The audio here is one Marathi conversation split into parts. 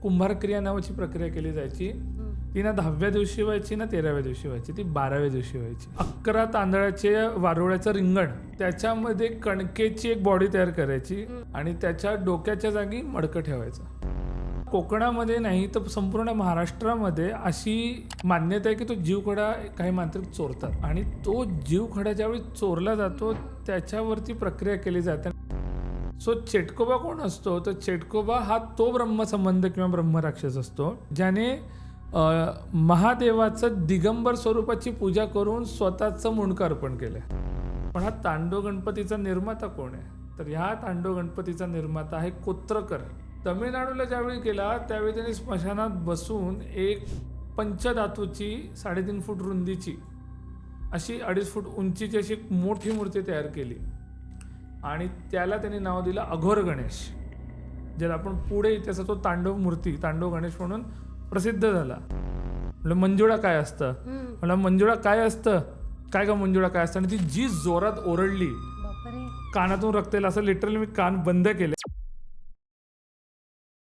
कुंभारक्रिया नावाची प्रक्रिया केली जायची. ती ना 10व्या दिवशी व्हायची ना 13व्या दिवशी व्हायची, ती 12व्या दिवशी व्हायची. 11 तांदळाचे वारुळ्याचं रिंगण, त्याच्यामध्ये कणकेची एक बॉडी तयार करायची आणि त्याच्या डोक्याच्या जागी मडकं ठेवायचं. कोकणामध्ये नाही तर संपूर्ण महाराष्ट्रामध्ये अशी मान्यता आहे की तो जीवखडा काही मांत्रिक चोरतात आणि तो जीवखडा ज्यावेळी चोरला जातो त्याच्यावरती प्रक्रिया केली जाते. सो चेटकोबा कोण असतो तर चेटकोबा हा तो ब्रह्मसंबंध किंवा ब्रह्मराक्षस असतो ज्याने महादेवाचं दिगंबर स्वरूपाची पूजा करून स्वतःचं मुंडकं अर्पण केलं. पण हा तांडव गणपतीचा निर्माता कोण आहे तर ह्या तांडव गणपतीचा निर्माता आहे कोत्रकर. तमिळनाडूला ज्यावेळी गेला त्यावेळी त्यांनी स्मशानात बसून एक पंचधातूची 3.5 फूट रुंदीची अशी 2.5 फूट उंचीची अशी मोठी मूर्ती तयार केली आणि त्याला त्यांनी नाव दिलं अघोर गणेश, ज्याला आपण पुढे इतिहासात तो तांडव मूर्ती तांडव गणेश म्हणून प्रसिद्ध झाला. म्हणलं मंजुळा काय असतं, म्हणलं मंजुळा काय असतं, काय का मंजुळा काय असतं. आणि ती जी जोरात ओरडली कानातून रक्त येईल असं लिटरली मी कान बंद केले.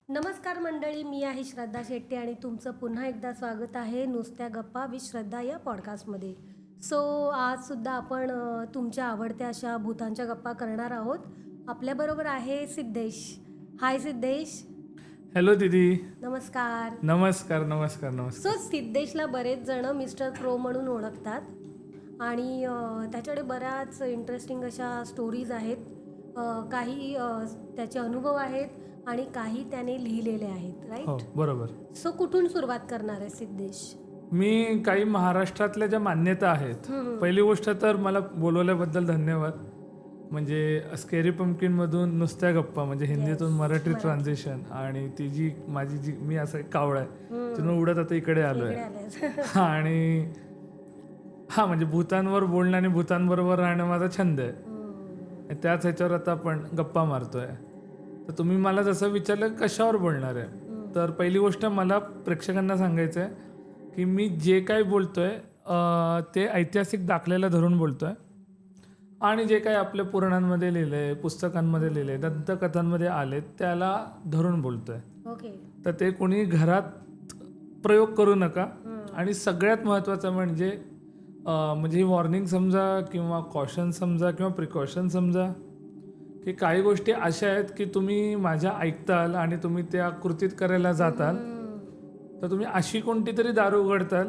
नमस्कार मंडळी, मी आहे श्रद्धा शेट्टी आणि तुमचं पुन्हा एकदा स्वागत आहे नुसत्या गप्पा विथ श्रद्धा या पॉडकास्टमध्ये. आजसुद्धा आपण तुमच्या आवडत्या अशा भूतांच्या गप्पा करणार आहोत. आपल्याबरोबर आहे सिद्धेश. हाय सिद्धेश. हॅलो दीदी. नमस्कार. नमस्कार नमस्कार नमस्कार. सिद्धेशला बरेच जण मिस्टर क्रो म्हणून ओळखतात आणि त्याच्याकडे बऱ्याच इंटरेस्टिंग अशा स्टोरीज आहेत. काही त्याचे अनुभव आहेत आणि काही त्याने लिहिलेले आहेत, राईट? हो बरोबर. कुठून सुरुवात करणार आहे सिद्धेश? मी काही महाराष्ट्रातल्या ज्या मान्यता आहेत. पहिली गोष्ट तर मला बोलवल्याबद्दल धन्यवाद. म्हणजे स्केरी पंपकिन मधून नुसत्या गप्पा म्हणजे हिंदीतून मराठी ट्रान्झिशन आणि ती जी माझी जी मी असं एक कावळा आहे तिथून उडत आता इकडे आलोय. आणि हा म्हणजे भूतांवर बोलणं आणि भूतांबरोबर राहणं माझा छंद आहे. त्याच ह्याच्यावर आता आपण गप्पा मारतोय. तर तुम्ही मला जसं विचारलं कशावर बोलणार आहे तर पहिली गोष्ट मला प्रेक्षकांना सांगायचं आहे की मी जे काही बोलतोय ते ऐतिहासिक दाखल्याला धरून बोलतोय आणि जे काही आपल्या पुराणांमध्ये लिहिलंय, पुस्तकांमध्ये लिहिलंय, दंतकथांमध्ये आले त्याला धरून बोलतोय. तर ते कोणी घरात प्रयोग करू नका. आणि सगळ्यात महत्त्वाचं म्हणजे ही वॉर्निंग समजा किंवा कॉशन समजा किंवा प्रिकॉशन समजा की काही गोष्टी अशा आहेत की तुम्ही माझ्या ऐकताल आणि तुम्ही त्या कृतीत करायला जाताल तर तुम्ही अशी कोणती तरी दार उघडताल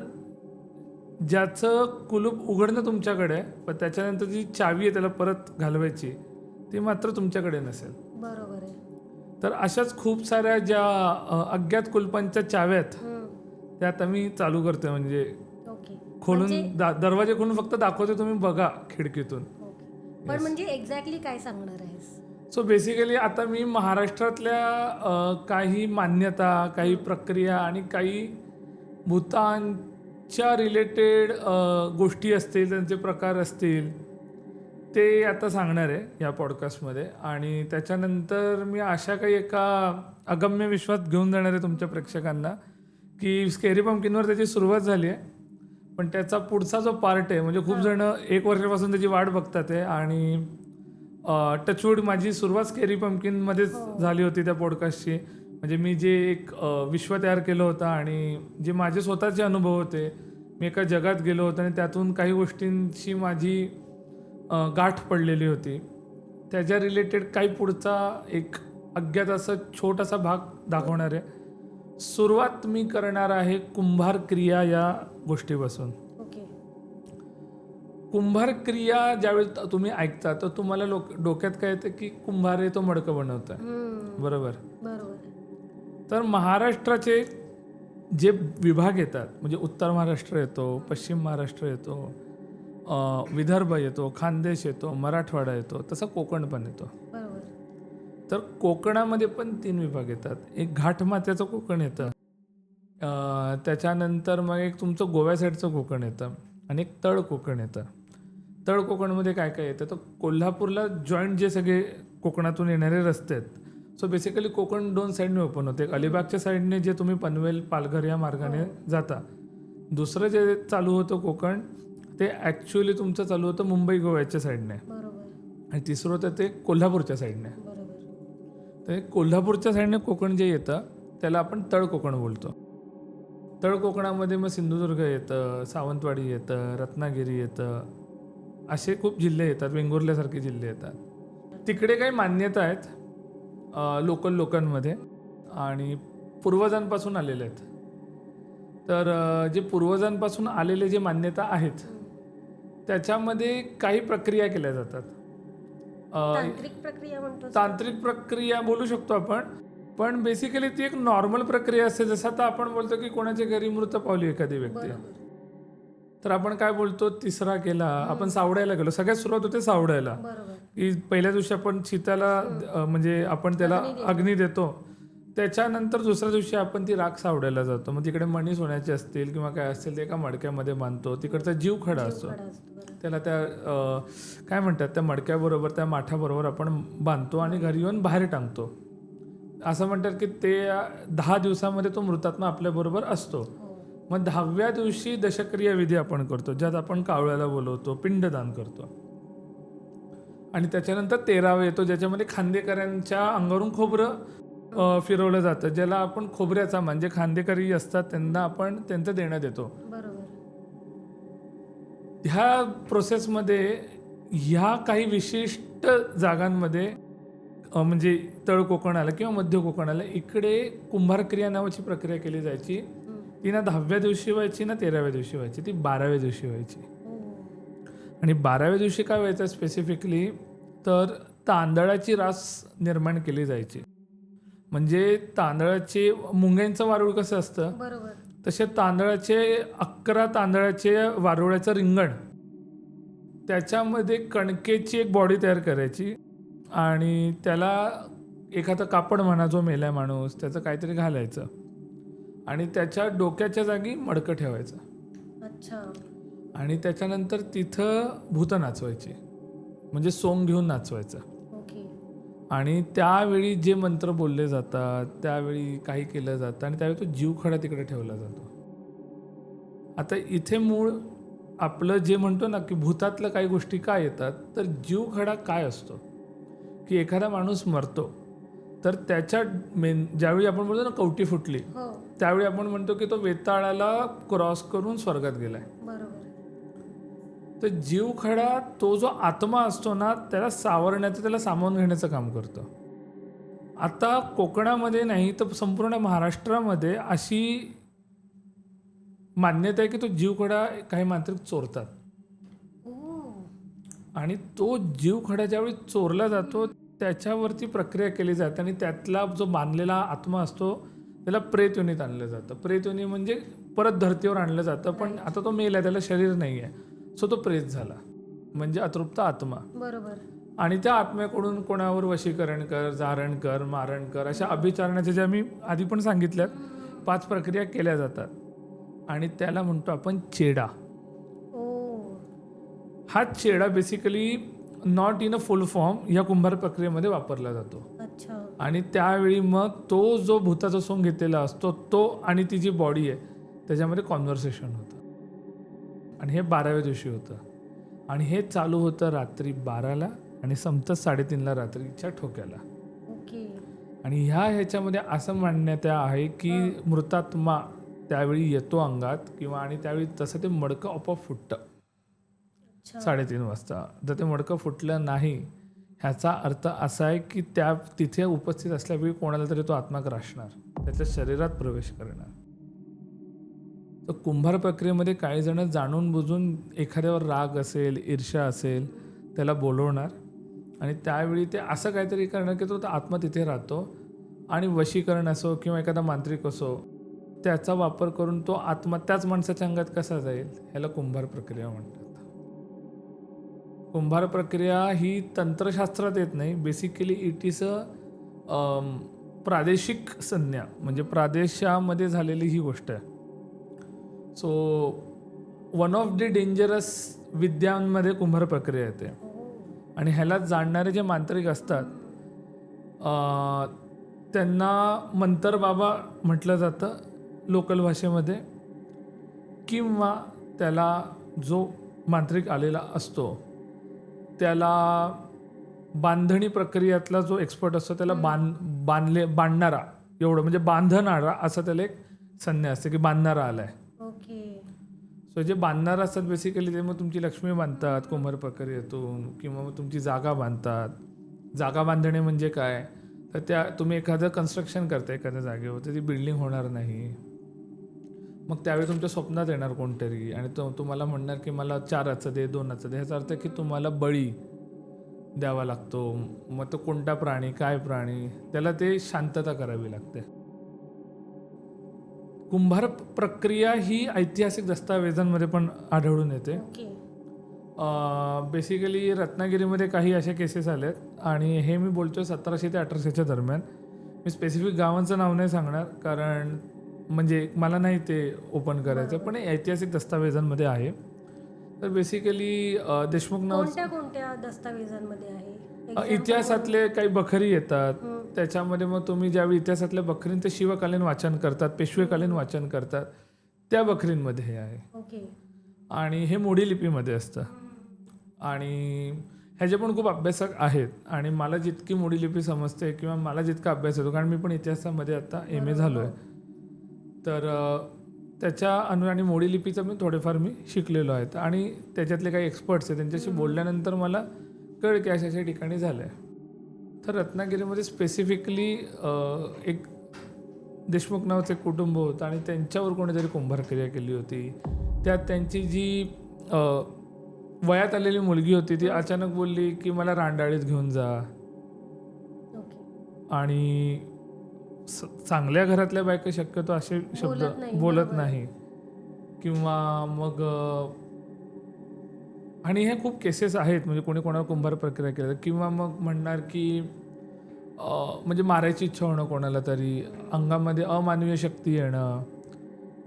ज्याचं कुलूप उघडणं तुमच्याकडे आहे पण त्याच्यानंतर जी चावी आहे त्याला परत घालवायची ती मात्र तुमच्याकडे नसेल. बरोबर आहे. तर अशाच खूप साऱ्या ज्या अज्ञात कुलपांच्या चाव्या आहेत त्या आता मी चालू करतोय. म्हणजे खोलून दरवाजे खोलून फक्त दाखवते, तुम्ही बघा खिडकीतून. पण म्हणजे एक्झॅक्टली काय सांगणार आहेस? बेसिकली आता मी महाराष्ट्रातल्या काही मान्यता, काही प्रक्रिया आणि काही भूतांच्या रिलेटेड गोष्टी असतील, त्यांचे प्रकार असतील ते आता सांगणार आहे या पॉडकास्टमध्ये. आणि त्याच्यानंतर मी अशा काही एका अगम्य विश्वात घेऊन जाणार आहे तुमच्या प्रेक्षकांना की स्केरी पंपकिनवर त्याची सुरुवात झाली आहे पण त्याचा पुढचा जो पार्ट आहे म्हणजे खूप जण 1 वर्षापासून त्याची वाट बघतात आहे. आणि टचवूड माझी सुरुवात स्केरी पंपकिनमध्येच झाली होती त्या पॉडकास्टची. म्हणजे मी जे एक विश्व तयार केलं होतं आणि जे माझे स्वतःचे अनुभव होते, मी एका जगात गेलो होतो आणि त्यातून काही गोष्टींची माझी गाठ पडलेली होती, त्याच्या रिलेटेड काही पुढचा एक अज्ञात असा छोटासा भाग दाखवणार आहे. सुरुवात मी करणार आहे कुंभारक्रिया या गोष्टीपासून. कुंभारक्रिया ज्यावेळी तुम्ही ऐकता तर तुम्हाला डोक्यात काय येतं की कुंभार आहे तो मडकं बनवतोय, बरोबर? तर महाराष्ट्राचे जे विभाग येतात म्हणजे उत्तर महाराष्ट्र येतो, पश्चिम महाराष्ट्र येतो, विदर्भ येतो, खानदेश येतो, मराठवाडा येतो, तसं कोकण पण येतो. तर कोकणामध्ये पण 3 विभाग येतात. एक घाटमाथ्याचं कोकण येतं, त्याच्यानंतर मग एक तुमचं गोव्या साईडचं कोकण येतं आणि एक तळ कोकण येतं. तळ कोकणमध्ये काय काय येतं तर कोल्हापूरला जॉईंट जे सगळे कोकणातून येणारे रस्ते आहेत. बेसिकली कोकण 2 साईडने ओपन होते. एक अलिबागच्या साईडने जे तुम्ही पनवेल पालघर या मार्गाने जाता, दुसरं जे चालू होतं कोकण ते ॲक्च्युअली तुमचं चालू होतं मुंबई गोव्याच्या साईडने आणि तिसरं होतं ते कोल्हापूरच्या साईडने. तर कोल्हापूरच्या साईडने कोकण जे येतं त्याला आपण तळ कोकण बोलतो. तळ कोकणामध्ये मग सिंधुदुर्ग येतं, सावंतवाडी येतं, रत्नागिरी येतं, असे खूप जिल्हे येतात, वेंगुर्ल्यासारखे जिल्हे येतात. तिकडे काही मान्यता आहेत लोकल लोकांमध्ये आणि पूर्वजांपासून आलेले आहेत. तर जे पूर्वजांपासून आलेले जे मान्यता आहेत त्याच्यामध्ये काही प्रक्रिया केल्या जातात. तांत्रिक प्रक्रिया म्हणतो. तांत्रिक प्रक्रिया बोलू शकतो आपण, पण बेसिकली ती एक नॉर्मल प्रक्रिया असते. जसं आता आपण बोलतो की कोणाच्या घरी मृत पावली एखादी व्यक्ती, तर आपण काय बोलतो, तिसरा केला, आपण सावडायला गेलो. सगळ्यात सुरुवात होते सावडायला, बरोबर. की पहिल्या दिवशी आपण चिताला म्हणजे आपण त्याला अग्नी देतो. त्याच्यानंतर दुसऱ्या दिवशी आपण ती राख सावडायला जातो. मग तिकडे मणी सोन्याचे असतील किंवा काय असतील ते एका मडक्यामध्ये बांधतो. तिकडचा जीव खडा असतो, त्याला त्या काय म्हणतात त्या मडक्याबरोबर त्या माठाबरोबर आपण बांधतो आणि घरी येऊन बाहेर टांगतो. असं म्हणतात की ते 10 दिवसामध्ये तो मृतात्मा आपल्याबरोबर असतो. मग 10व्या दिवशी दशक्रिया विधी आपण करतो, ज्यात आपण कावळ्याला बोलवतो, पिंडदान करतो. आणि त्याच्यानंतर 13वा येतो, ज्याच्यामध्ये खांदेकऱ्यांच्या अंगावरून खोबरं फिरवलं जातं, ज्याला आपण खोबऱ्याचा म्हणजे खांदेकरी असतात त्यांना आपण त्यांचं देणं देतो. बरोबर. ह्या प्रोसेसमध्ये ह्या काही विशिष्ट जागांमध्ये म्हणजे तळ कोकणाला किंवा मध्य कोकणाला इकडे कुंभारक्रिया नावाची प्रक्रिया केली जायची. ती ना 10व्या दिवशी व्हायची ना 13व्या दिवशी व्हायची, ती 12व्या दिवशी व्हायची. आणि 12व्या दिवशी काय व्हायचं स्पेसिफिकली, तर तांदळाची रास निर्माण केली जायची. म्हणजे तांदळाचे मुंग्यांचं वारूळ कसं असतं, बरोबर, तसे तांदळाचे 11 तांदळाचे वारुळाचं रिंगण, त्याच्यामध्ये कणकेची एक बॉडी तयार करायची आणि त्याला एखादं कापड म्हणा, जो मेला माणूस त्याचं काहीतरी घालायचं आणि त्याच्या डोक्याच्या जागी मडकं ठेवायचं. अच्छा. आणि त्याच्यानंतर तिथं भूत नाचवायची, म्हणजे सोंग घेऊन नाचवायचं. ओके. आणि त्यावेळी जे मंत्र बोलले जातात, त्यावेळी काही केलं जातं आणि त्यावेळी तो जीवखडा तिकडे ठेवला जातो. आता इथे मूळ आपलं जे म्हणतो ना की भूतातलं काही गोष्टी काय येतात, तर जीवखडा काय असतो, की एखादा माणूस मरतो तर त्याच्या ज्यावेळी आपण बोलतो ना कवटी फुटली, त्यावेळी आपण म्हणतो की तो वेताळाला क्रॉस करून स्वर्गात गेलाय. बरोबर. तर जीवखडा तो जो आत्मा असतो ना, त्याला सावरण्याचं, त्याला सामावून घेण्याचं काम करतो. आता कोकणामध्ये नाही तर संपूर्ण महाराष्ट्रामध्ये अशी मान्यता आहे की तो जीवखडा काही मांत्रिक चोरतात. आणि तो जीवखडा ज्यावेळी चोरला जातो त्याच्यावरती प्रक्रिया केली जाते आणि त्यातला जो बांधलेला आत्मा असतो त्याला प्रेतयोनीत आणलं जातं. प्रेतयोनी म्हणजे परत धर्तीवर आणलं जातं, पण आता तो मेला, त्याला शरीर नाही आहे, सो तो प्रेत झाला, म्हणजे अतृप्त आत्मा. बरोबर. आणि त्या आत्म्याकडून कोणावर वशीकरण कर, जारण कर, मारण कर, अशा अभिचारणाच्या ज्या मी आधी पण सांगितल्यात 5 प्रक्रिया केल्या जातात. आणि त्याला म्हणतो आपण चेडा. हा चेडा basically not in a full form या कुंभार प्रक्रियेमध्ये वापरला जातो. अच्छा. आणि त्यावेळी मग तो जो भूताचा सोंग घेतलेला असतो तो आणि ती जी बॉडी आहे त्याच्यामध्ये कॉन्व्हर्सेशन होतं. आणि हे 12व्या दिवशी होतं आणि हे चालू होतं रात्री 12ला आणि संपतं 3:30ला रात्रीच्या ठोक्याला. ओके. आणि ह्याच्यामध्ये असं मान्यता आहे की मृतात्मा त्यावेळी येतो अंगात किंवा आणि त्यावेळी तसं ते मडकं आपोआप फुटतं 3:30 वाजता. जर ते मडकं फुटलं नाही, ह्याचा अर्थ असा आहे की त्या तिथे उपस्थित असल्यावेळी कोणाला तरी तो आत्मा ग्रासणार, त्याच्या शरीरात प्रवेश करणार. तर कुंभार प्रक्रियेमध्ये काही जण जाणून बुजून एखाद्यावर राग असेल, ईर्ष्या असेल, त्याला बोलवणार आणि त्यावेळी ते असं काहीतरी करणार की तो आत्मा तिथे राहतो आणि वशीकरण असो किंवा एखादा मांत्रिक असो त्याचा वापर करून तो आत्मा त्याच माणसाच्या अंगात कसा जाईल, ह्याला कुंभार प्रक्रिया म्हणतात. कुंभार प्रक्रिया ही तंत्रशास्त्रात येत नाही, बेसिकली इट इज अ प्रादेशिक संज्ञा, म्हणजे प्रादेशामध्ये झालेली ही गोष्ट आहे. So one of the dangerous विद्यांमध्ये कुंभार प्रक्रिया येते. आणि ह्याला जाणणारे जे मांत्रिक असतात त्यांना मंतर बाबा म्हटलं जातं लोकल भाषेमध्ये, किंवा त्याला जो मांत्रिक आलेला असतो त्याला बांधणी प्रक्रियातला जो एक्सपर्ट असतो त्याला बांधणारा एवढं म्हणजे बांधणारा असं त्याला एक संज्ञा असते की बांधणारा आलाय. ओके. सो जे बांधणारा असतात बेसिकली ते मग तुमची लक्ष्मी बांधतात कुंभार प्रक्रियेतून, किंवा मग तुमची जागा बांधतात. जागा बांधणे म्हणजे काय, तर त्या तुम्ही एखादं कन्स्ट्रक्शन करता एखाद्या जागेवर, तर ती बिल्डिंग होणार नाही. मग त्यावेळी तुमच्या स्वप्नात येणार कोणतरी आणि तो तुम्हाला म्हणणार की मला 4 दे, 2 दे. ह्याचा अर्थ की तुम्हाला बळी द्यावा लागतो. मग तो कोणता प्राणी, काय प्राणी, त्याला ते शांतता करावी लागते. कुंभार प्रक्रिया ही ऐतिहासिक दस्तावेजांमध्ये पण आढळून येते. ओके. बेसिकली रत्नागिरीमध्ये काही अशा केसेस आल्यात आणि हे मी बोलतोय 1700 ते 1800च्या दरम्यान. मी स्पेसिफिक गावांचं नाव नाही सांगणार कारण म्हणजे मला नाही ते ओपन करायचं, पण हे ऐतिहासिक दस्तावेजांमध्ये आहे. तर बेसिकली देशमुख नाव कोणत्या दस्तावेजांमध्ये आहे? Example इतिहासातले काही बखरी येतात. हं. त्याच्यामध्ये मग तुम्ही ज्यावेळी इतिहासातल्या बखरींचे शिवकालीन वाचन करतात, पेशवेकालीन वाचन करतात, त्या बखरींमध्ये हे आहे. ओके. आणि हे मोडी लिपीमध्ये असतं आणि ह्याचे पण खूप अभ्यासक आहेत. आणि मला जितकी मोडी लिपी समजते किंवा मला जितका अभ्यास येतो, कारण मी पण इतिहासामध्ये आता MA झालो आहे, तर त्याच्या आणि मोडी लिपीचं मी थोडेफार शिकलेलो आहे. आणि त्याच्यातले काही एक्सपर्ट्स आहेत त्यांच्याशी बोलल्यानंतर मला कळलं की अशा ठिकाणी झालं आहे. तर रत्नागिरीमध्ये स्पेसिफिकली एक देशमुख नावाचं एक कुटुंब होतं आणि त्यांच्यावर कोणीतरी कुंभार क्रिया केली होती. त्यात त्यांची जी वयात आलेली मुलगी होती ती अचानक बोलली की मला रांडाळीत घेऊन जा. ओके. आणि चांगल्या घरातल्या बायका शक्यतो असे शब्द बोलत नाही. किंवा मग आणि हे खूप केसेस आहेत, म्हणजे कोणी कोणाला कुंभार प्रक्रिया केलं. किंवा मग म्हणणार की म्हणजे मारायची इच्छा होणं कोणाला तरी, अंगामध्ये अमानवीय शक्ती येणं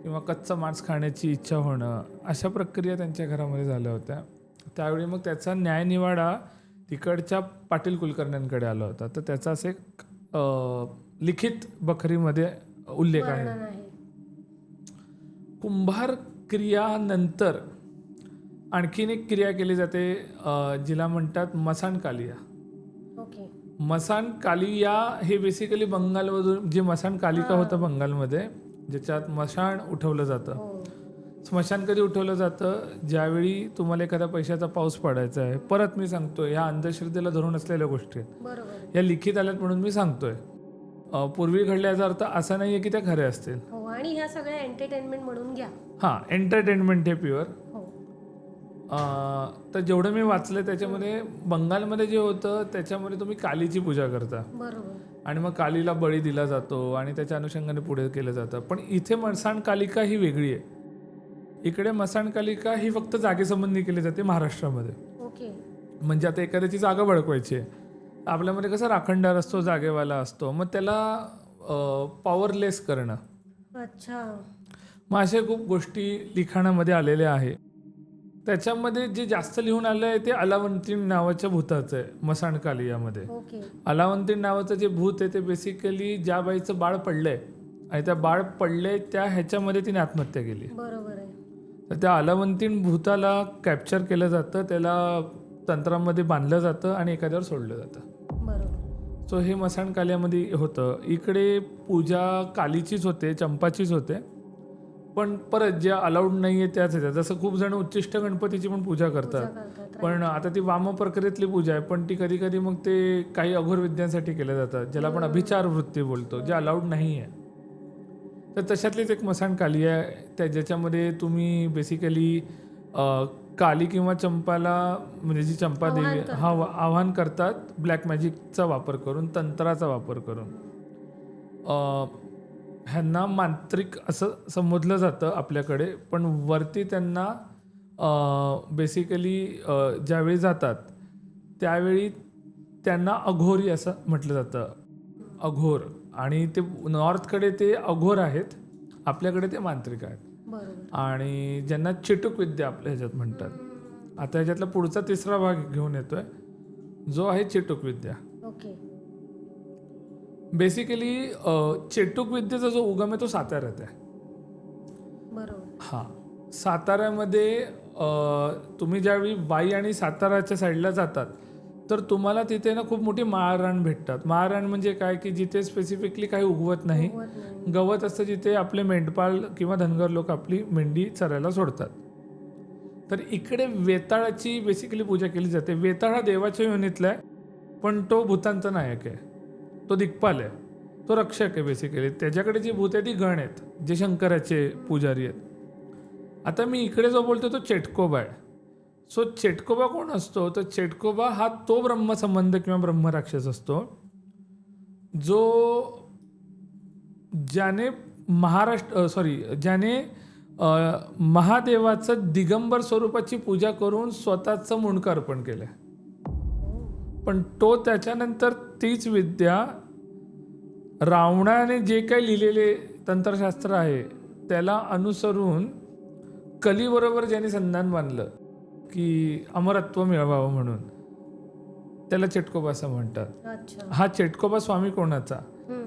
किंवा कच्चं मांस खाण्याची इच्छा होणं, अशा प्रक्रिया त्यांच्या घरामध्ये झाल्या होत्या. त्यावेळी मग त्याचा न्यायनिवाडा तिकडच्या पाटील कुलकर्ण्यांकडे आला होता. तर त्याचा असं एक लिखित बखरीमध्ये उल्लेख आहे. कुंभार क्रियानंतर आणखीन एक क्रिया केली जाते जिला म्हणतात मसान कालिया. ओके. मसान कालिया हे बेसिकली बंगालमधून जे मसान कालिका होतं बंगालमध्ये, ज्याच्यात मशाण उठवलं जातं. स्मशान कधी उठवलं जातं, ज्यावेळी तुम्हाला एखाद्या पैशाचा पाऊस पडायचा आहे. परत मी सांगतोय, ह्या अंधश्रद्धेला धरून असलेल्या गोष्टी आहेत, बरोबर. या लिखित आल्यात म्हणून मी सांगतोय. पूर्वी घडल्याचा अर्थ असा नाहीये की त्या खऱ्या असतील. हो, आणि ह्या सगळ्या एंटरटेनमेंट म्हणून घ्या. हां, एंटरटेनमेंट हे प्युअर. हो. तर जेवढं मी वाचलं त्याच्यामध्ये बंगालमध्ये जे होतं त्याच्यामध्ये तुम्ही कालीची पूजा करता. बरोबर. आणि मग कालीला बळी दिला जातो आणि त्याच्या अनुषंगाने पुढे केलं जातं. पण इथे मसान कालिका ही वेगळी आहे. इकडे मसान कालिका ही फक्त जागेसंबंधी केली जाते महाराष्ट्रामध्ये. ओके. म्हणजे आता एखाद्याची जागा बळकवायची आहे, आपल्यामध्ये कसं राखणदार असतो, जागेवाला असतो, मग त्याला पॉवरलेस करणं. अच्छा. मग अशा खूप गोष्टी लिखाणामध्ये आलेल्या आहे. त्याच्यामध्ये जे जास्त लिहून आलं आहे ते अलावंतीन नावाच्या भूताचं आहे मसान कालियामध्ये. ओके. अलावंतीन नावाचं जे भूत आहे ते बेसिकली ज्या बाईचं बाळ पडलंय आणि त्या बाळ पडलंय त्या ह्याच्यामध्ये तिने आत्महत्या केली. बरोबर आहे. तर त्या अलावंतीन भूताला कॅप्चर केलं जातं, त्याला तंत्रामध्ये बांधलं जातं आणि एखाद्यावर सोडलं जातं. बरोबर. सो हे मसान कालियामध्ये होतं. इकडे पूजा कालीचीच होते, चंपाचीच होते, पण परत ज्या अलाउड नाही आहे त्याच येतात. जसं खूप जण उच्चिष्ट गणपतीची पण पूजा करतात, पण आता ती वाम प्रक्रियेतली पूजा आहे, पण ती कधी कधी मग ते काही अघोर विद्यांसाठी केल्या जातात, ज्याला आपण अभिचार वृत्ती बोलतो, जे अलाउड नाही आहे. तर तशातलीच एक मसान काली आहे, त्या ज्याच्यामध्ये तुम्ही बेसिकली काली किंवा चंपाला, म्हणजे जी चंपा देवी हा आवाहन करतात ब्लॅक मॅजिकचा वापर करून, तंत्राचा वापर करून. ह्यांना मांत्रिक असं संबोधलं जातं आपल्याकडे, पण वरती त्यांना बेसिकली ज्यावेळी जातात त्यावेळी त्यांना अघोरी असं म्हटलं जातं. अघोर. आणि ते नॉर्थकडे ते अघोर आहेत, आपल्याकडे ते मांत्रिक आहेत. बरोबर. आणि ज्यांना चिटूक विद्या आपल्या ह्याच्यात म्हणतात. आता ह्याच्यातला पुढचा 3रा भाग घेऊन येतोय, जो आहे चिटूक विद्या. ओके. बेसिकली चेटूक विद्येचा जो उगम आहे तो साताऱ्यात आहे. बरोबर. हां, साताऱ्यामध्ये तुम्ही ज्यावेळी वाई आणि साताराच्या साईडला जातात तर तुम्हाला तिथे ना खूप मोठी माळरान भेटतात. माळरान म्हणजे काय की जिथे स्पेसिफिकली काही उगवत नाही, उगवत नाही. गवत असतं, जिथे आपले मेंढपाळ किंवा धनगर लोक आपली मेंढी चरायला सोडतात. तर इकडे वेताळाची बेसिकली पूजा केली जाते. वेताळ हा देवाच्या योनीतला आहे, पण तो भूतांचा नायक आहे, तो दिग्पाल आहे, तो रक्षक आहे बेसिकली. त्याच्याकडे जी भूत आहे ती गण आहेत, जे शंकराचे पुजारी आहेत. आता मी इकडे जो बोलतो तो चेटकोबा आहे. सो चेटकोबा कोण असतो? तर चेटकोबा हा तो ब्रह्मसंबंध किंवा ब्रह्मराक्षस असतो जो ज्याने ज्याने महादेवाचं दिगंबर स्वरूपाची पूजा करून स्वतःचं मुंडकं अर्पण केलं. पण तो त्याच्यानंतर तीच विद्या रावणाने जे काही लिहिलेले तंत्रशास्त्र आहे त्याला अनुसरून कलीबरोबर ज्यांनी संधान बांधलं की अमरत्व मिळवावं म्हणून, त्याला चेटकोबा असं म्हणतात. अच्छा. हा चेटकोबा स्वामी कोणाचा?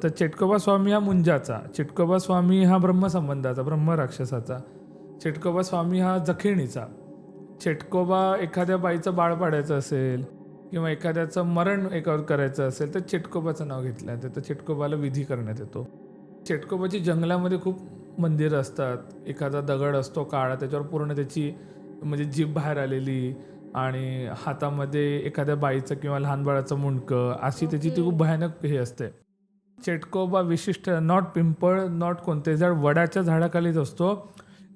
तर चेटकोबा स्वामी हा मुंजाचा, चेटकोबा स्वामी हा ब्रह्मसंबंधाचा, ब्रह्मराक्षसाचा, चेटकोबा स्वामी हा जखिणीचा. चेटकोबा एखाद्या बाईचं बाळ पाडायचं असेल किंवा एखाद्याचं मरण एकावर करायचं असेल तर चेटकोबाचं नाव घेतलं जातं, तर चेटकोबाला विधी करण्यात येतो. चेटकोबाची जंगलामध्ये खूप मंदिरं असतात. एखादा दगड असतो काळा, त्याच्यावर पूर्ण त्याची म्हणजे जीभ बाहेर आलेली आणि हातामध्ये एखाद्या बाईचं किंवा लहान बाळाचं मुंडकं, अशी त्याची ती खूप भयानक हे असते. चेटकोबा विशिष्ट नॉट पिंपळ, नॉट कोणते झाड, वडाच्या झाडाखालीच असतो.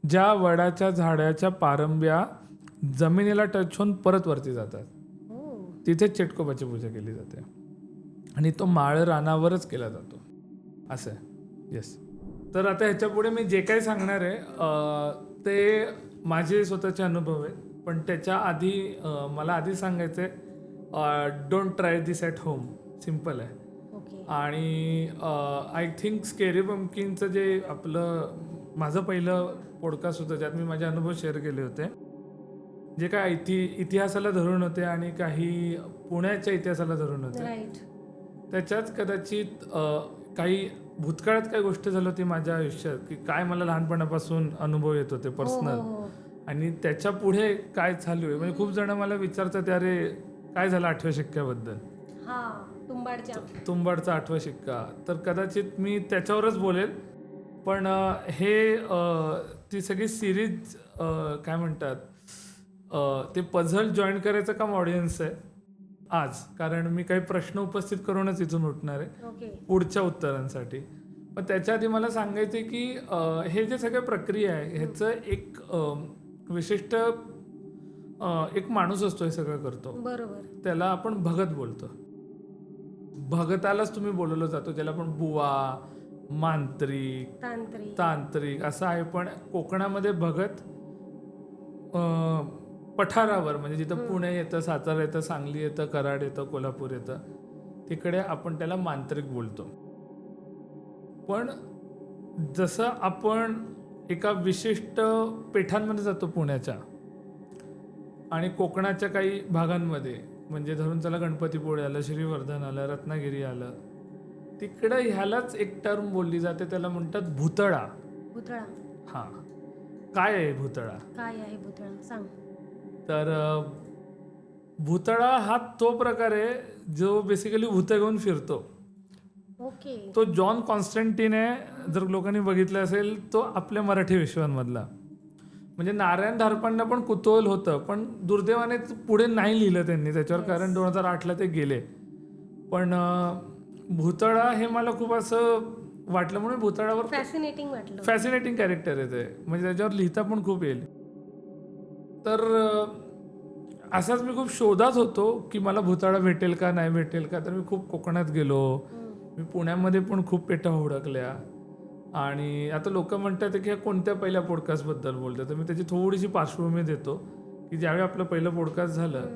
ज्या वडाच्या झाडाच्या पारंब्या जमिनीला टच होऊन परत वरती जातात, तिथे चेटकोबाची पूजा केली जाते आणि तो माळ रानावरच केला जातो. असं आहे. येस. तर आता ह्याच्या पुढे मी जे काही सांगणार आहे ते माझे स्वतःचे अनुभव आहेत, पण त्याच्या आधी मला आधी सांगायचं आहे, don't try this at home. Simple आहे. आणि आय थिंक स्केरी पंपकिनचं जे आपलं माझं पहिलं पॉडकास्ट होतं ज्यात मी माझे अनुभव शेअर केले होते, जे काय इतिहासाला धरून होते आणि काही पुण्याच्या इतिहासाला धरून होते, त्याच्यात कदाचित काही भूतकाळात काही गोष्ट झाली होती माझ्या आयुष्यात की काय मला लहानपणापासून अनुभव येत होते पर्सनल, आणि त्याच्या पुढे काय चालू आहे. म्हणजे खूप जण मला विचारतात अरे काय झालं 8व्या शिक्क्याबद्दल, तुंबाडचा 8वा शिक्का, तर कदाचित मी त्याच्यावरच बोलेल. पण हे ती सगळी सिरीज काय म्हणतात, ते पझल जॉईन करायचं काम ऑडियन्स आहे आज, कारण मी काही प्रश्न उपस्थित करूनच इथून उठणार आहे पुढच्या उत्तरांसाठी. पण त्याच्या आधी मला सांगायचं आहे की हे जे सगळ्या प्रक्रिया आहे ह्याचं एक विशिष्ट एक माणूस असतो हे सगळं करतो, बरोबर, त्याला आपण भगत बोलतो. भगतालाच तुम्ही बोलवलं जातो, ज्याला आपण बुवा, मांत्रिक, तांत्रिक असं आहे. पण कोकणामध्ये भगत पठारावर म्हणजे जिथं पुणे येतं, सातारा येतं, सांगली येतं, कराड येतं, कोल्हापूर येतं, तिकडे आपण त्याला मांत्रिक बोलतो. पण जसं आपण एका विशिष्ट पेठांमध्ये जातो पुण्याच्या आणि कोकणाच्या काही भागांमध्ये, म्हणजे धरून चला गणपतीपुळे आलं, श्रीवर्धन आलं, रत्नागिरी आलं, तिकडं ह्यालाच एक टर्म बोलली जाते, त्याला म्हणतात भुतळा. हां, काय आहे भुतळा? सांग. तर भुतळा हा तो प्रकार आहे जो बेसिकली भूत घेऊन फिरतो. तो जॉन कॉन्स्टंटीन आहे, जर लोकांनी बघितलं असेल, तो आपल्या मराठी विश्वांमधला. म्हणजे नारायण धारपांना पण कुतूहल होतं, पण दुर्दैवाने पुढे नाही लिहिलं त्यांनी त्याच्यावर, कारण 2008ला ते गेले. पण भुतळा हे मला खूप असं वाटलं, म्हणून भुतळावर फॅसिनेटिंग कॅरेक्टर आहे ते, म्हणजे त्याच्यावर लिहिता पण खूप येईल. तर असाच मी खूप शोधात होतो की मला भुतळा भेटेल का नाही भेटेल का. तर मी खूप कोकणात गेलो, मी पुण्यामध्ये पण खूप पेठा हुडकल्या. आणि आता लोक म्हणतात की कोणत्या पहिल्या पॉडकास्टबद्दल बोलतात, तर मी त्याची थोडीशी पार्श्वभूमी देतो की ज्यावेळी आपलं पहिलं पॉडकास्ट झालं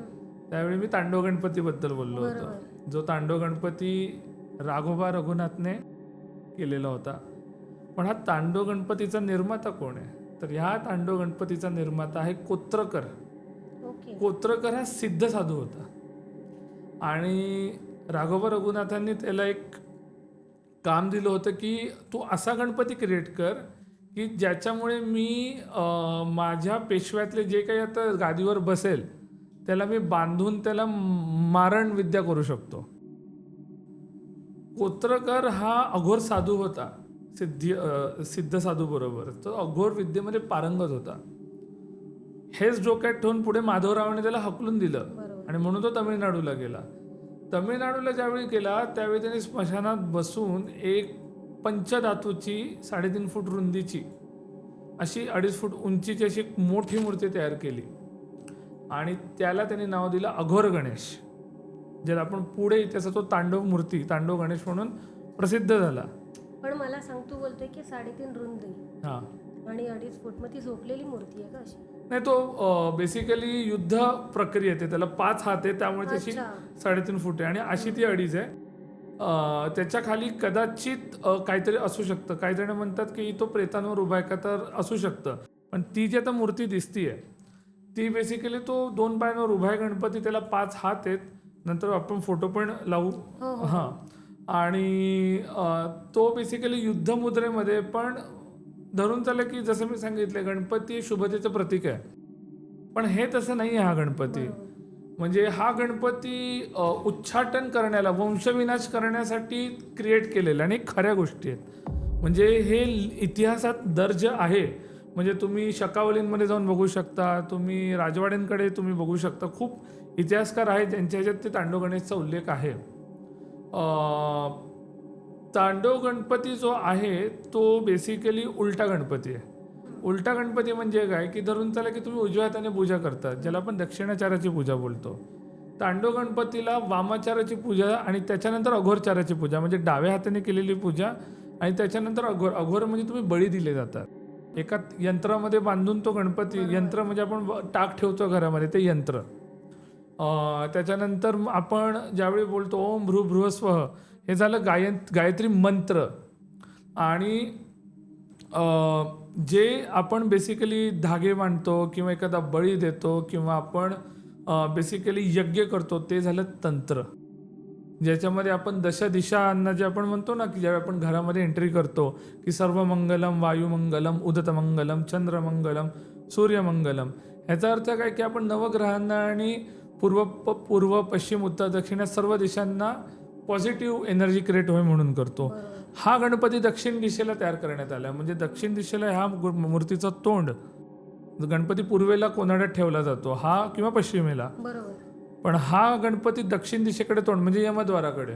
त्यावेळी मी तांडव गणपतीबद्दल बोललो होतो, जो तांडव गणपती राघोबा रघुनाथने केलेला होता. पण हा तांडव गणपतीचा निर्माता कोण आहे? तर ह्या तांडव गणपतीचा निर्माता आहे कोत्रकर. कोत्रकर हा सिद्ध साधू होता आणि राघोबा रघुनाथांनी त्याला एक काम दिलं होतं की तू असा गणपती क्रिएट कर की ज्याच्यामुळे मी माझ्या पेशव्यातले जे काही आता गादीवर बसेल त्याला मी बांधून त्याला मारण विद्या करू शकतो. कोत्रकर हा अघोर साधू होता, सिद्ध साधू बरोबर. तो अघोर विद्येमध्ये पारंगत होता. हेच डोक्यात ठेवून पुढे माधवरावाने त्याला हकलून दिलं बरोबर. आणि म्हणून तो तमिळनाडूला गेला. तमिळनाडूला ज्यावेळी गेला त्यावेळी त्याने स्मशानात बसून एक पंचधातूची 3.5 फूट रुंदीची अशी 2.5 फूट उंचीची अशी एक मोठी मूर्ती तयार केली आणि त्याला त्यांनी नाव दिलं अघोर गणेश, ज्याला आपण पुढे इतिहासात तो तांडव मूर्ती, तांडव गणेश म्हणून प्रसिद्ध झाला. पण मला सांग, तू बोलतोय की 3.5 रुंदी हां, आणि 2.5 फूट, मग ती झोपलेली मूर्ती आहे का अशी? नाही, तो बेसिकली युद्ध प्रक्रिया आहे, त्याला 5 हात आहे, त्यामुळे त्याची अच्छा. 3.5 फूट आहे आणि अशी ती 2.5 आहे. त्याच्या खाली कदाचित काहीतरी असू शकतं. काही जण म्हणतात की तो प्रेतांवर उभा आहे का, तर असू शकतं. पण ती जी आता मूर्ती दिसतीये ती बेसिकली तो 2 पायांवर उभा आहे गणपती, त्याला 5 हात आहेत. नंतर आपण फोटो पण लावू. हां, आणि तो बेसिकली युद्धमुद्रेमध्ये पण धरून चाललं की जसं मी सांगितलं गणपती शुभतेचं प्रतीक आहे. पण हे तसं नाही आहे. हा गणपती म्हणजे हा गणपती उच्चाटन करण्याला, वंशविनाश करण्यासाठी क्रिएट केलेला आणि खऱ्या गोष्टी आहेत. म्हणजे हे इतिहासात दर्ज आहे. म्हणजे तुम्ही शकावलींमध्ये जाऊन बघू शकता, तुम्ही राजवाड्यांकडे तुम्ही बघू शकता. खूप इतिहासकार आहेत ज्यांच्या ह्याच्यात ते तांडव गणेशचा उल्लेख आहे. तांडव गणपती जो आहे तो बेसिकली उलटा गणपती आहे. उलटा गणपती म्हणजे काय की धरून चला की तुम्ही उजव्या हाताने पूजा करता, ज्याला आपण दक्षिणाचाराची पूजा बोलतो. तांडव गणपतीला वामाचाराची पूजा आणि त्याच्यानंतर अघोरचाराची पूजा, म्हणजे डाव्या हाताने केलेली पूजा आणि त्याच्यानंतर अघोर. अघोर म्हणजे तुम्ही बळी दिले जातात. एका यंत्रामध्ये बांधून तो गणपती, यंत्र म्हणजे आपण टाक ठेवतो घरामध्ये, ते यंत्र. त्याच्यानंतर आपण ज्यावेळी बोलतो ओम भ्रू भ्रुवस्वः, हे झालं गायत्री मंत्र. आणि जे आपण बेसिकली धागे बांधतो किंवा एखादा बळी देतो किंवा आपण बेसिकली यज्ञ करतो, ते झालं तंत्र. ज्याच्यामध्ये आपण दशदिशांना जे आपण म्हणतो ना की ज्यावेळी आपण घरामध्ये एंट्री करतो की सर्वमंगलम वायुमंगलम उदतमंगलम चंद्रमंगलम सूर्यमंगलम, ह्याचा अर्थ काय की आपण नवग्रहांना आणि पूर्व पश्चिम उत्तर दक्षिण या सर्व दिशांना पॉझिटिव्ह एनर्जी क्रिएट होय म्हणून करतो. हा गणपती दक्षिण दिशेला तयार करण्यात आला. म्हणजे दक्षिण दिशेला ह्या मूर्तीचं तोंड, गणपती पूर्वेला कोनाड्यात ठेवला जातो हा, किंवा पश्चिमेला. बरोबर. पण हा गणपती दक्षिण दिशेकडे तोंड म्हणजे यमद्वाराकडे.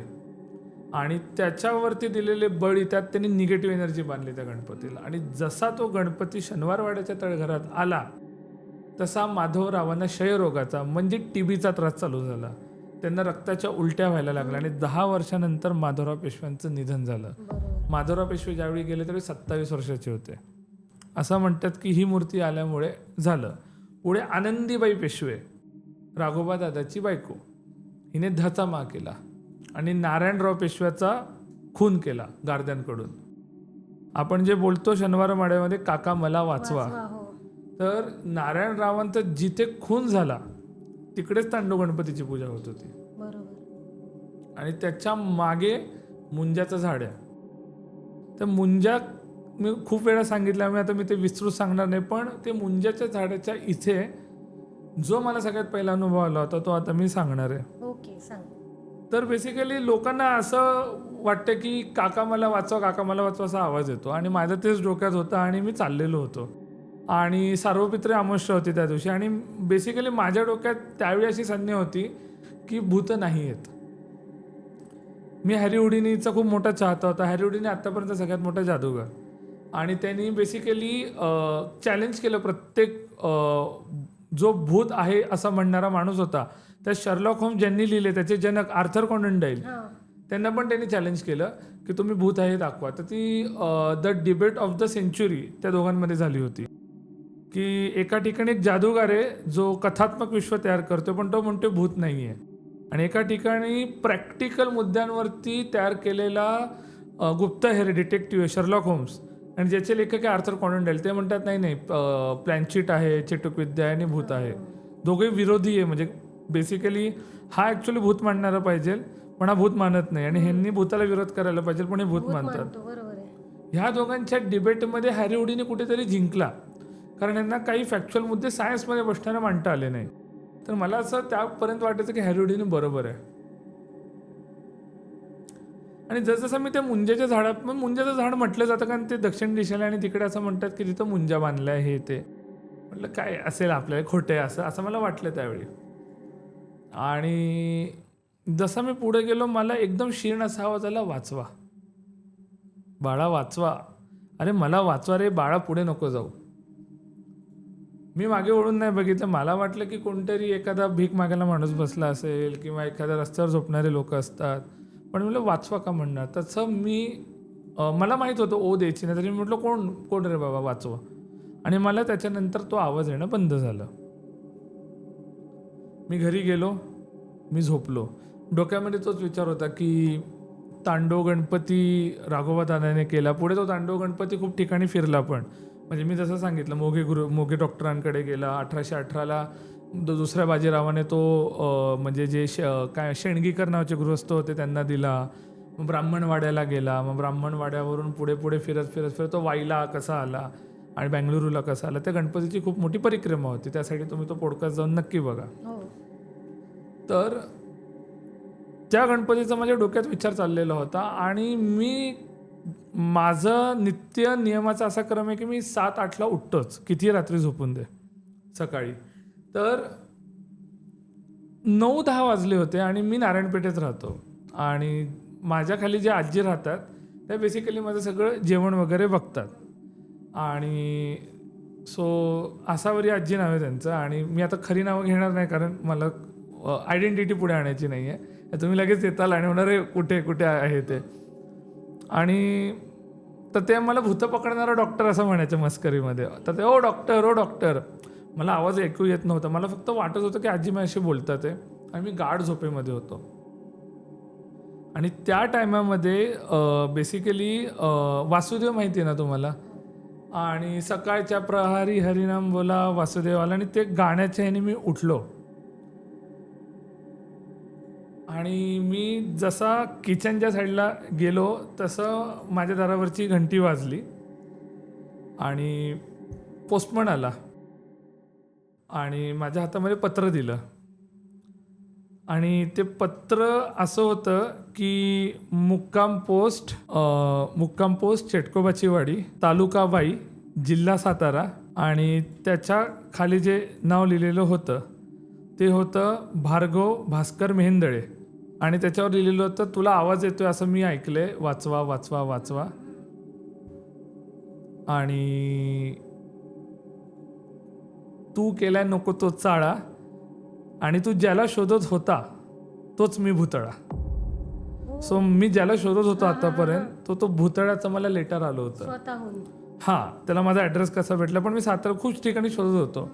आणि त्याच्यावरती दिलेले बळी, त्यात त्यांनी निगेटिव्ह एनर्जी बांधली त्या गणपतीला. आणि जसा तो गणपती शनिवारवाड्याच्या तळघरात आला तसा माधवरावांना क्षयरोगाचा म्हणजे टीबीचा त्रास चालू झाला. त्यांना रक्ताच्या उलट्या व्हायला लागल्या आणि 10 वर्षानंतर माधवराव पेशव्यांचं निधन झालं. माधवराव पेशवे ज्यावेळी गेले त्यावेळी 27 वर्षाचे होते. असं म्हणतात की ही मूर्ती आल्यामुळे झालं. पुढे आनंदीबाई पेशवे, राघोबा दादाची बायको, हिने धचामा केला आणि नारायणराव पेशव्याचा खून केला गारद्यांकडून. आपण जे बोलतो शनिवार माड्यामध्ये काका मला वाचवा, तर नारायणरावांचा जिथे खून झाला तिकडेच तांडव गणपतीची पूजा होत होती. बरोबर. आणि त्याच्या मागे मुंजाचं झाड आहे. तर मुंजा मी खूप वेळा सांगितल्यामुळे आता मी ते विस्तृत सांगणार नाही, पण ते मुंजाच्या झाडाच्या इथे जो मला सगळ्यात पहिला अनुभव आला होता तो आता मी सांगणार आहे. ओके, सांग. तर बेसिकली लोकांना असं वाटतं की काका मला वाचवा, काका मला वाचवा असा आवाज येतो. आणि माझं तेच डोक्यात होतं आणि मी चाललेलो होतो. आणि सार्वपित्री अमावस्या होती त्या दिवशी. आणि बेसिकली माझ्या डोक्यात त्यावेळी अशी संज्ञा होती की भूत नाही आहेत. मी हॅरी हुडिनीचा खूप मोठा चाहता होता. हॅरी हुडिनी आत्तापर्यंत सगळ्यात मोठा जादूगार. आणि त्यांनी बेसिकली चॅलेंज केलं प्रत्येक जो भूत आहे असं म्हणणारा माणूस होता. त्या शर्लॉक होम्स ज्यांनी लिहिले त्याचे जनक आर्थर कॉनन डाईल, त्यांना पण त्यांनी चॅलेंज केलं की तुम्ही भूत आहे दाखवा. तर ती the debate of the century त्या दोघांमध्ये झाली होती की एका ठिकाणी एक जादूगार आहे जो कथात्मक विश्व तयार करतो पण तो म्हणतो भूत नाही आहे. आणि एका ठिकाणी प्रॅक्टिकल मुद्द्यांवरती तयार केलेला गुप्तहेर डिटेक्टिव्ह आहे शर्लॉक होम्स, आणि ज्याचे लेखक आहे आर्थर कॉनन डाईल. ते म्हणतात नाही प्लॅनशीट आहे, चेटुकविद्या आहे आणि भूत आहे. दोघे विरोधी आहे. म्हणजे बेसिकली हा ॲक्च्युली भूत मानणारा पाहिजे पण हा भूत मानत नाही, आणि ह्यांनी भूताला विरोध करायला पाहिजे पण हे भूत मानतात. ह्या दोघांच्या डिबेटमध्ये हॅरी हुडीने कुठेतरी जिंकला, कारण यांना काही फॅक्च्युअल मुद्दे सायन्समध्ये बसताना मांडता आले नाही. तर मला असं त्यापर्यंत वाटायचं की हॅरोडीने बरोबर आहे. आणि जसजसं मी त्या मुंजाच्या झाडात, मग मुंजाचं झाड म्हटलं जातं कारण ते दक्षिण दिशेला आणि तिकडे असं म्हणतात की तिथं मुंजा बांधल्या हे ते. म्हटलं काय असेल आपल्याला खोटे असं असं मला वाटलं त्यावेळी. आणि जसं मी पुढे गेलो मला एकदम क्षीण असा आवाज आला, वाचवा बाळा वाचवा. अरे मला वाचवा रे बाळा, पुढे नको जाऊ. मी मागे वळून नाही बघितलं. मला वाटलं की कोणतरी एखादा भीक मागायला माणूस बसला असेल किंवा एखाद्या रस्त्यावर झोपणारे लोक असतात. पण म्हटलं वाचवा का म्हणणार. तसं मी मला माहीत होतं ओ द्यायची नाही, तरी म्हटलं कोण कोण रे बाबा वाचवा. आणि मला त्याच्यानंतर तो आवाज येणं बंद झालं. मी घरी गेलो, मी झोपलो. डोक्यामध्ये तोच विचार होता की तांडव गणपती राघोबा दादाने केला. पुढे तो तांडव गणपती खूप ठिकाणी फिरला पण. म्हणजे मी जसं सांगितलं मोघे डॉक्टरांकडे गेला. 1818ला दुसऱ्या बाजीरावाने तो म्हणजे जे काय शेणगीकर नावाचे गृहस्थ होते त्यांना दिला. मग ब्राह्मणवाड्याला गेला. मग ब्राह्मणवाड्यावरून पुढे पुढे फिरत फिरत फिरत तो वाईला कसा आला आणि बेंगलुरूला कसा आला. त्या गणपतीची खूप मोठी परिक्रमा होती. त्यासाठी तुम्ही तो पॉडकास्ट जाऊन नक्की बघा. तर त्या गणपतीचा माझ्या डोक्यात विचार चाललेला होता. आणि मी माझं नित्य नियमाचा असा क्रम आहे की मी 7-8ला उठतोच, किती रात्री झोपून दे. सकाळी तर 9-10 वाजले होते आणि मी नारायणपेठेत राहतो. आणि माझ्या खाली जे आजी राहतात त्या बेसिकली माझं सगळं जेवण वगैरे बघतात. आणि सो आसावरी आजी नाव आहे त्यांचं. आणि मी आता खरी नावं घेणार नाही कारण मला आयडेंटिटी पुढे आणायची नाही आहे. तुम्ही लगेच येताल आणि होणार आहे कुठे कुठे आहे ते. आणि तर ते मला भूत पकडणारा डॉक्टर असं म्हणायचं मस्करीमध्ये. तर ते ओ डॉक्टर. मला आवाज ऐकू येत नव्हता. मला फक्त वाटत होतं की आजी माझ्याशी बोलतात आहे. आणि मी गाढ झोपेमध्ये होतो. आणि त्या टायमामध्ये बेसिकली वासुदेव माहिती आहे ना तुम्हाला. आणि सकाळच्या प्रहारी हरिनाम बोला वासुदेवाला. आणि ते गाण्याच्या ह्याने मी उठलो. आणि मी जसा किचनच्या साईडला गेलो तसं माझ्या दारावरची घंटी वाजली आणि पोस्टमन आला आणि माझ्या हातामध्ये पत्र दिलं. आणि ते पत्र असं होतं की मुक्काम पोस्ट चेटकोबाची वाडी, तालुका वाई, जिल्हा सातारा. आणि त्याच्या खाली जे नाव लिहिलेलं होतं ते होतं भार्गव भास्कर मेहेंदळे. आणि त्याच्यावर लिहिलेलं होतं तुला आवाज येतोय असं मी ऐकलंय, वाचवा वाचवा वाचवा. आणि तू केलाय नको तो चाळा. आणि तू ज्याला शोधत होता तोच मी भुतळा. सो मी ज्याला शोधत होतो आतापर्यंत तो भुतळ्याचं मला लेटर आलं होतं स्वतःहून. हां, त्याला माझा ॲड्रेस कसा भेटला. पण मी सातारा खूप ठिकाणी शोधत होतो.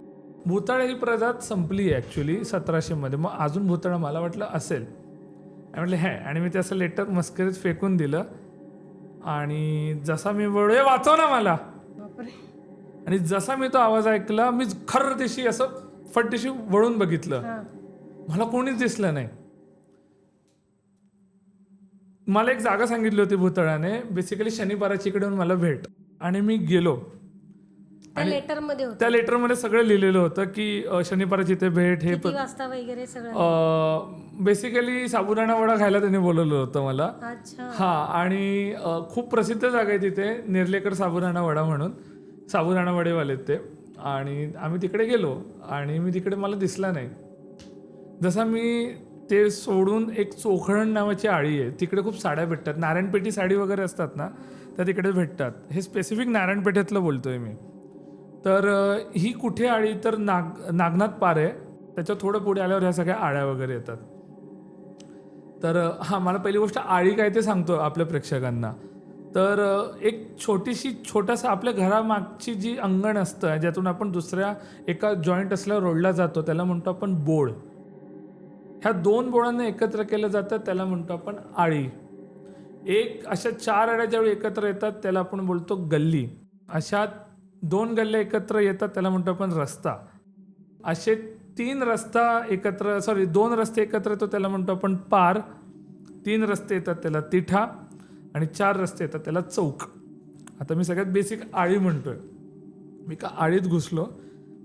भुताळा ही प्रजात संपली आहे ॲक्च्युली 1700मध्ये. मग अजून भुताळा मला वाटलं असेल. म्हटलं हे. आणि मी त्याचं लेटर मस्करीत फेकून दिलं. आणि जसा मी वळू वाचव ना मला. आणि जसा मी तो आवाज ऐकला मी खर्र दिशी असं फटदिशी वळून बघितलं. मला कोणीच दिसलं नाही. मला एक जागा सांगितली होती भुतळाने, बेसिकली शनिवाराची इकडे येऊन मला भेट. आणि मी गेलो. त्या लेटरमध्ये सगळं लिहिलेलं होतं की शनिवाराची इथे भेट. हे वाजता वगैरे सगळं बेसिकली साबुदाणा वडा खायला त्यांनी बोलवलं होतं मला. हां. आणि खूप प्रसिद्ध जागा आहे तिथे, नेर्लेकर साबुदाणा वडा म्हणून. साबुदाणा वडेवाले ते. आणि आम्ही तिकडे गेलो आणि मी तिकडे मला दिसला नाही. जसा मी ते सोडून एक चोखळण नावाची आळी आहे, तिकडे खूप साड्या भेटतात. नारायणपेठी साडी वगैरे असतात ना त्या तिकडे भेटतात. हे स्पेसिफिक नारायणपेठेतलं बोलतोय मी. तर ही कुठे आळी तर नागनाथ पार आहे. त्याच्या थोडं पुढे आल्यावर ह्या सगळ्या आळ्या वगैरे येतात. तर हां, मला पहिली गोष्ट आळी काय ते सांगतो आपल्या प्रेक्षकांना. तर एक छोटासा आपल्या घरामागची जी अंगण असतं ज्यातून आपण दुसऱ्या एका जॉईंट असल्या रोडला जातो त्याला म्हणतो आपण बोळ. ह्या 2 बोळांना एकत्र केलं जातं त्याला म्हणतो आपण आळी. एक अशा 4 आळ्या ज्यावेळी एकत्र येतात त्याला आपण बोलतो गल्ली. अशा 2 गल्ल्या एकत्र येतात त्याला म्हणतो आपण रस्ता. असे 2 रस्ते एकत्र येतो त्याला म्हणतो आपण पार. 3 रस्ते येतात त्याला तिठा. आणि 4 रस्ते येतात त्याला चौक. आता मी सगळ्यात बेसिक आळी म्हणतोय. मी का आळीत घुसलो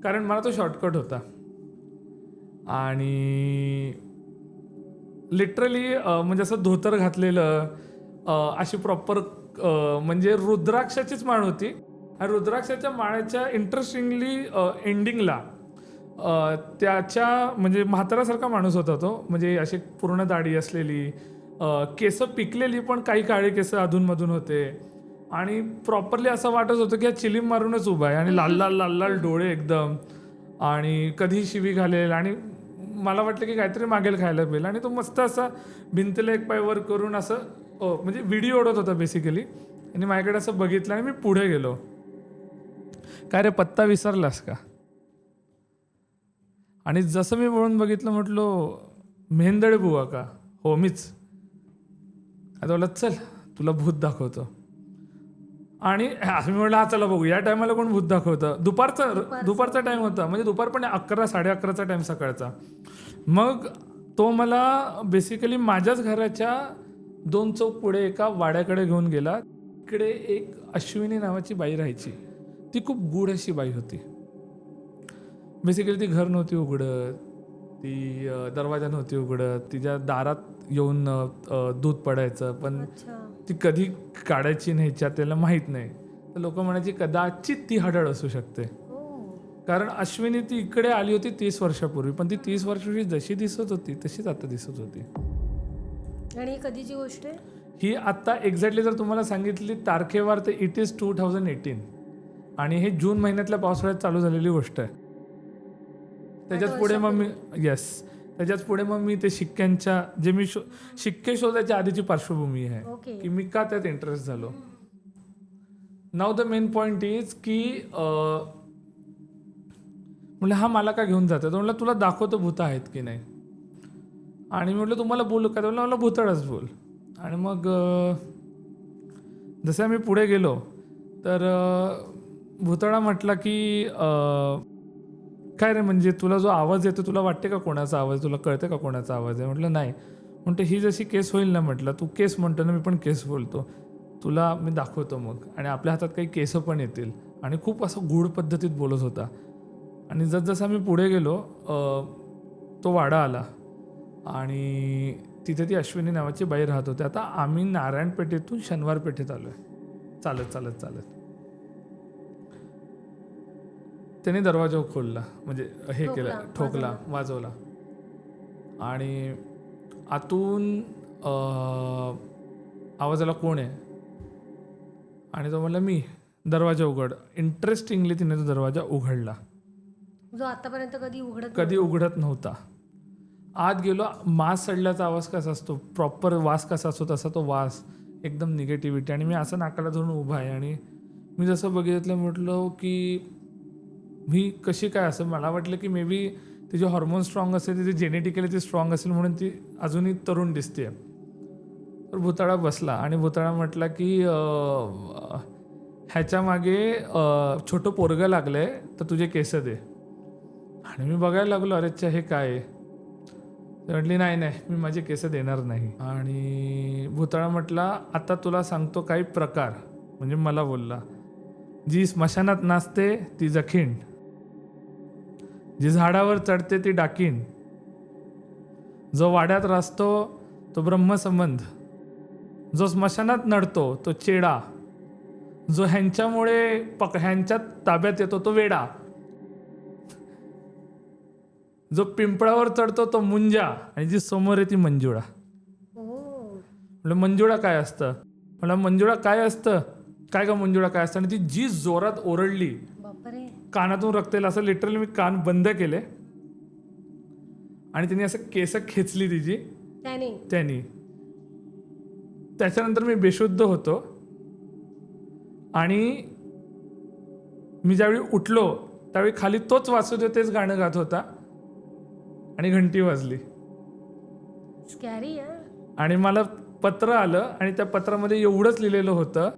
कारण मला तो शॉर्टकट होता. आणि लिटरली म्हणजे असं धोतर घातलेलं, अशी प्रॉपर म्हणजे रुद्राक्षाचीच माळ होती. आणि रुद्राक्षाच्या माळ्याच्या इंटरेस्टिंगली एंडिंगला त्याच्या म्हणजे म्हाताऱ्यासारखा माणूस होता तो, म्हणजे अशी पूर्ण दाढी असलेली, केस पिकलेली पण काही काळे केस अधूनमधून होते, आणि प्रॉपरली असं वाटत होतं की हा चिलीम मारूनच उभा आहे, आणि लाल लाल लाल लाल डोळे एकदम, आणि कधी शिवी घालेल, आणि मला वाटलं की काहीतरी मागेल खायला पेल, आणि तो मस्त असा भिंतीला एक पाय वर करून असं म्हणजे व्हिडिओ ओढत होता बेसिकली. आणि माझ्याकडे असं बघितलं आणि मी पुढे गेलो. काय रे, पत्ता विसरलास का? आणि जसं मी वळून बघितलं, म्हटलो मेहेंदळे बुवा का? हो मीच. आता बोलला चल तुला भूत दाखवतो. आणि असं मी म्हटलं हा चला बघू, या टायमाला कोण भूत दाखवतं? दुपारचा टाइम होता, म्हणजे दुपार पण 11 11:30चा टाइम सकाळचा. मग तो मला बेसिकली माझ्याच घराच्या 2 चौक पुढे एका वाड्याकडे घेऊन गेला. तिकडे एक अश्विनी नावाची बाई राहायची. ती खूप गूढ अशी बाई होती. बेसिकली ती घर नव्हती उघडत, ती दरवाजा नव्हती उघडत, तिच्या दारात येऊन दूध पडायचं, पण अच्छा. ती कधी काढायची नाही त्याला माहीत नाही. तर लोक म्हणायची कदाचित ती हडळ असू शकते, कारण अश्विनी ती इकडे आली होती 30 वर्षापूर्वी, पण ती 30 वर्षापूर्वी जशी दिसत होती तशीच आता दिसत होती. आणि कधीची गोष्ट आहे ही आत्ता एक्झॅक्टली जर तुम्हाला सांगितली तारखेवार, तर इट इज 2018, आणि हे जून महिन्यातल्या पावसाळ्यात चालू झालेली गोष्ट आहे. त्याच्याच पुढे मग मी ते शिक्क्यांच्या जे मी शिक्के शोधायच्या आधीची पार्श्वभूमी आहे की मी का त्यात इंटरेस्ट झालो. नाव द मेन पॉइंट इज की म्हटलं हा मला का घेऊन जातो, तर म्हटलं तुला दाखवतो भूत आहेत की नाही. आणि म्हटलं तुम्हाला बोलू का, तर मला भूतळच बोल. आणि मग जसं मी पुढे गेलो तर भूतळा म्हटला की काय रे, म्हणजे तुला जो आवाज येतो तुला वाटते का कोणाचा आवाज, तुला कळते का कोणाचा आवाज आहे? म्हटलं नाही. म्हणते ही जशी केस होईल ना, म्हटलं तू केस म्हणतो ना, मी पण केस बोलतो, तुला मी दाखवतो मग. आणि आपल्या हातात काही केस पण येतील. आणि खूप असं गूढ पद्धतीत बोलत होता. आणि जसं मी पुढे गेलो तो वाडा आला, आणि तिथे ती अश्विनी नावाची बाई राहत होती. आता आम्ही नारायणपेठेतून शनिवार पेठेत आलो आहे चालत चालत चालत. त्याने दरवाजा खोलला, म्हणजे हे केलं, ठोकला, वाजवला, आणि आतून आवाज आला कोण आहे. आणि तो म्हणला मी, दरवाजा उघड. इंटरेस्टिंगली तिने तो दरवाजा उघडला, जो आतापर्यंत कधी उघडत नव्हता. आत गेलो. मांस सडल्याचा आवाज कसा असतो, प्रॉपर वास कसा असतो, तसा तो वास, एकदम निगेटिव्हिटी. आणि मी असं नाकाला धरून उभा आहे, आणि मी जसं बघितलं म्हटलं की मी कशी काय असं, मला वाटलं की मे बी तिचे हॉर्मोन स्ट्रॉंग असेल, तिथे जेनेटिकली ती स्ट्रॉंग असेल म्हणून ती अजूनही तरुण दिसते. तर भुताळा बसला, आणि भुताळा म्हटला की ह्याच्या मागे छोटं पोरगं लागलंय, तर तुझे केस दे. आणि मी बघायला लागलो, अरेच्छा हे काय आहे. म्हटली नाही मी माझे केस देणार नाही. आणि भुताळा म्हटला आता तुला सांगतो काही प्रकार, म्हणजे मला बोलला, जी स्मशानात नाचते ती जखीण, जी झाडावर चढते ती डाकीण, जो वाड्यात राचतो तो ब्रह्मसंबंध, जो स्मशानात नडतो तो चेडा, जो ह्यांच्यामुळे ह्यांच्या ताब्यात येतो तो वेडा, जो पिंपळावर चढतो तो मुंजा, आणि जी समोर आहे ती मंजुळा. म्हटलं मंजुळा काय असतं? म्हटलं मंजुळा काय असतं, काय का मंजुळा काय असतं. आणि ती जी जोरात ओरडली, कानातून रक्त येईल असं, लिटरली मी कान बंद केले, आणि तिने असं केस खेचली तिची त्याने. त्याच्यानंतर मी बेशुद्ध होतो, आणि मी ज्यावेळी उठलो त्यावेळी खाली तोच वासुदेव तेच गाणं गात होता, आणि घंटी वाजली. आणि मला पत्र आलं, आणि त्या पत्रामध्ये एवढंच लिहिलेलं होतं,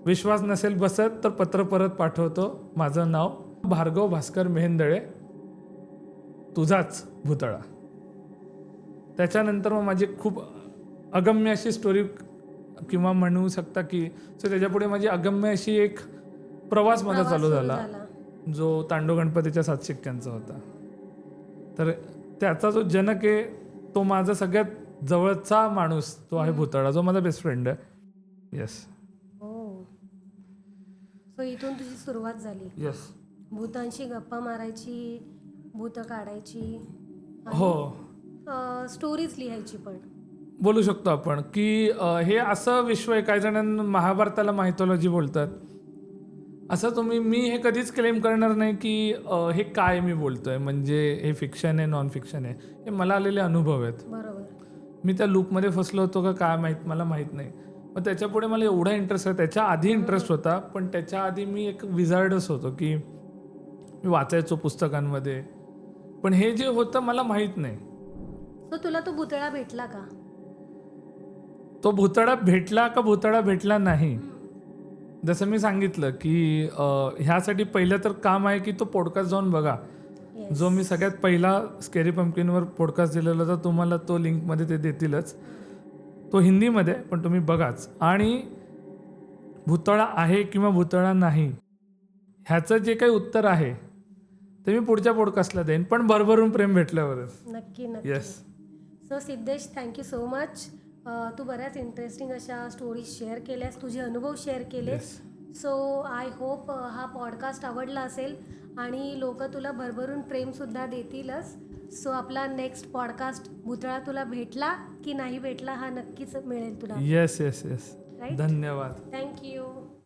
विश्वास नसेल बसत तर पत्र परत पाठवतो, माझं नाव भार्गव भास्कर मेहेंदळे, तुझाच भुतळा. त्याच्यानंतर मग माझी खूप अगम्य अशी स्टोरी किंवा म्हणू शकता की, सो त्याच्यापुढे माझी अगम्य अशी एक प्रवास माझा चालू झाला, जो तांडव गणपतीच्या 7 शिक्क्यांचा होता. तर त्याचा जो जनक आहे तो माझा सगळ्यात जवळचा माणूस तो आहे भुतळा, जो माझा बेस्ट फ्रेंड आहे. येस. हो. सो इथून तुझी सुरुवात झाली येस. भूतांशी गप्पा मारायची, भूत काढायची, हो, स्टोरीज लिहायची पण. बोलू शकतो आपण की हे असं विश्व आहे. काही जणांना महाभारताला मायथॉलॉजी बोलतात. असं मी हे कधीच क्लेम करणार नाही की हे काय मी बोलतोय, म्हणजे हे फिक्शन आहे नॉन फिक्शन आहे. हे मला आलेले अनुभव आहेत. बरोबर. मी त्या लूपमध्ये फसलो होतो का काय माहीत, मला माहीत नाही. मग त्याच्यापुढे मला एवढा इंटरेस्ट आहे. त्याच्या आधी इंटरेस्ट होता, पण त्याच्या आधी मी एक विझार्डच होतो की मी वाचायचो पुस्तकांमध्ये, पण हे जे होतं मला माहीत नाही. सो तुला तो भुतळा भेटला का? तो भुतळा भेटला का भुतळा भेटला नाही, जसं मी सांगितलं की ह्यासाठी पहिलं तर काम आहे की तो पॉडकास्ट जाऊन बघा. जो मी सगळ्यात पहिला स्केरी पंपकिनवर पॉडकास्ट दिलेला होता, तुम्हाला तो लिंकमध्ये ते देतीलच. तो हिंदीमध्ये, पण तुम्ही बघाच. आणि भुतळा आहे किंवा भुतळा नाही ह्याचं जे काही उत्तर आहे ते मी पुढच्या पॉडकास्टला देईन, पण भरभरून प्रेम भेटल्यावरच. नक्की नक्की. Yes. So Siddhesh, thank you so much. तू बऱ्याच इंटरेस्टिंग अशा स्टोरीज शेअर केल्यास, तुझे अनुभव शेअर केलेस. सो आय होप हा पॉडकास्ट आवडला असेल आणि लोक तुला भरभरून प्रेमसुद्धा देतीलच. सो आपला नेक्स्ट पॉडकास्ट भुतळा तुला भेटला की नाही भेटला हा नक्कीच मिळेल तुला. Yes yes yes. राईट. धन्यवाद. थँक्यू.